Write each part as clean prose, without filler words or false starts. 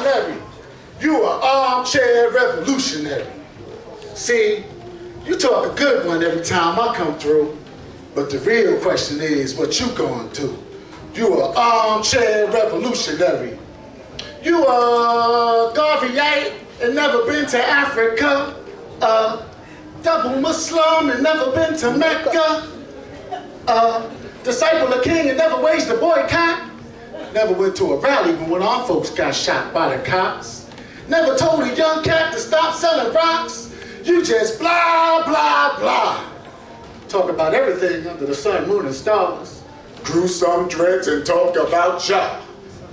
Larry, you are armchair revolutionary. See, you talk a good one every time I come through, but the real question is what you going to? You are armchair revolutionary. You are Garveyite and never been to Africa. Double Muslim and never been to Mecca. Disciple of King and never waged a boycott. Never went to a rally when our folks got shot by the cops. Never told a young cat to stop selling rocks. You just blah, blah, blah. Talk about everything under the sun, moon, and stars. Grew some dreads and talk about Jah.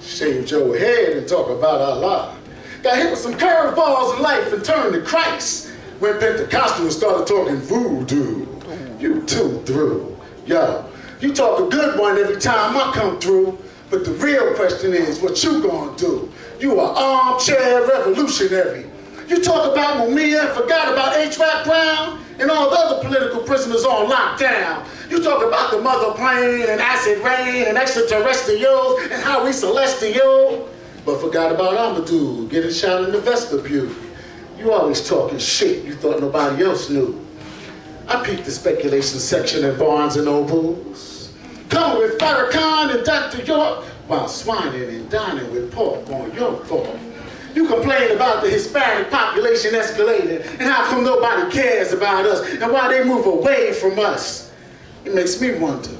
Shaved your head and talk about Allah. Got hit with some curveballs in life and turned to Christ. Went Pentecostal and started talking voodoo. You too through. Yo, you talk a good one every time I come through, but the real question is what you gonna do? You are armchair revolutionary. You talk about Mumia and forgot about H.Rap Brown and all the other political prisoners on lockdown. You talk about the mother plane and acid rain and extraterrestrials and how we celestial, but forgot about Amadou getting shot in the vestibule. You always talking shit you thought nobody else knew. I peeped the speculation section at Barnes and Nobles. Coming with Farrakhan and Dr. York while swining and dining with pork on your fork. You complain about the Hispanic population escalating and how come nobody cares about us and why they move away from us. It makes me wonder,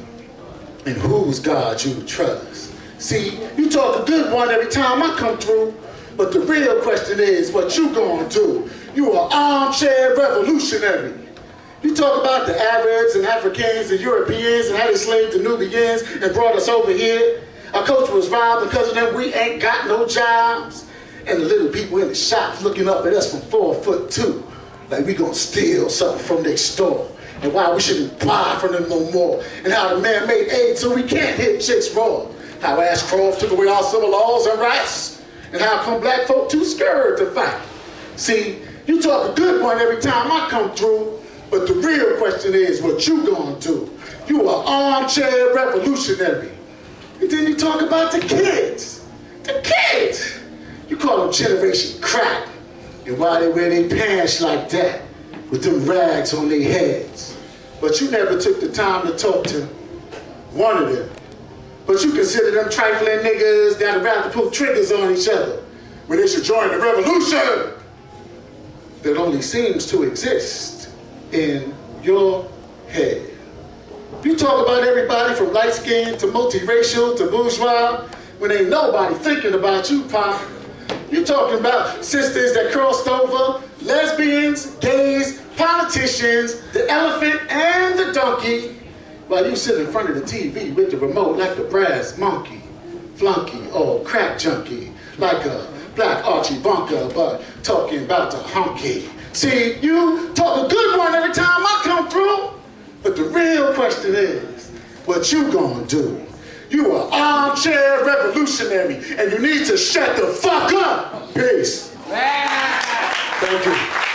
in whose God you trust. See, you talk a good one every time I come through, but the real question is what you gonna do? You are armchair revolutionary. You talk about the Arabs and Africans and Europeans and how they slaved the Nubians and brought us over here. Our culture was robbed because of them, we ain't got no jobs. And the little people in the shops looking up at us from 4'2", like we gonna steal something from their store. And why we shouldn't buy from them no more. And how the man made AIDS so we can't hit chicks raw. How Ashcroft took away our civil laws and rights. And how come black folk too scared to fight. See, you talk a good one every time I come through, but the real question is what you gonna do? You are armchair revolutionary. And then you talk about the kids. The kids! You call them generation crap. And why they wear their pants like that, with them rags on their heads. But you never took the time to talk to one of them. But you consider them trifling niggas that'd rather pull triggers on each other when they should join the revolution that only seems to exist in your head. You talk about everybody from light-skinned to multiracial to bourgeois when ain't nobody thinking about you, Pop. You talking about sisters that crossed over, lesbians, gays, politicians, the elephant and the donkey, while you sit in front of the TV with the remote like a brass monkey, flunky or crack junkie, like a black Archie Bunker, but talking about the honky. See, you talk a good one every time I come through, but the real question is, what you gonna do? You are armchair revolutionary, and you need to shut the fuck up. Peace. Thank you.